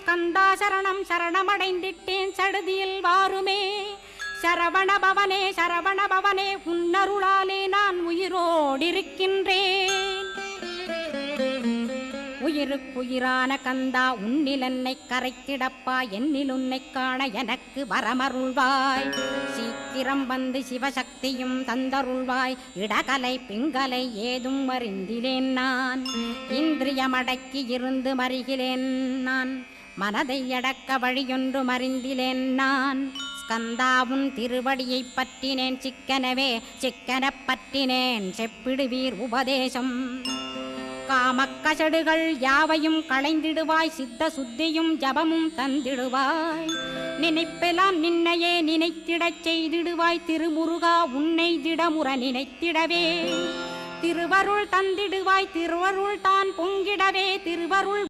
ஸ்கந்தா சரணம் சரணமடைந்திட்டேன் சடுதியில் வாருமே. சரவணபவனே சரவணபவனே உன்னருளாலே நான் உயிரோடிருக்கின்றேன். உயிருக்குயிரான கந்தா உன்னில் என்னை கரைத்திடப்பா, என்னில் உன்னை காண எனக்கு வரமருள்வாய். சீக்கிரம் வந்து சிவசக்தியும் தந்தருள்வாய். இடகலை பிங்கலை ஏதும் அறிந்திலேன் நான். இந்திரியமடக்கி இருந்து மறிகிறேன் நான். மனதை அடக்க வழியொன்று மறிந்திலேன் நான். ஸ்கந்தாவும் திருவடியை பற்றினேன் சிக்கனவே சிக்கனப் பற்றினேன் செப்பிடுவீர் உபதேசம். காமக்கசடுகள் யாவையும் களைந்திடுவாய். சித்த சுத்தியும் ஜபமும் தந்திடுவாய். நினைப்பெல்லாம் நின்னையே நினைத்திடச் செய்திடுவாய். திருமுருகா உன்னை திடமுற நினைத்திடவே திருவருள் தந்திடுவாய். திருவருள் தான் பொங்கிடவே திருவருள்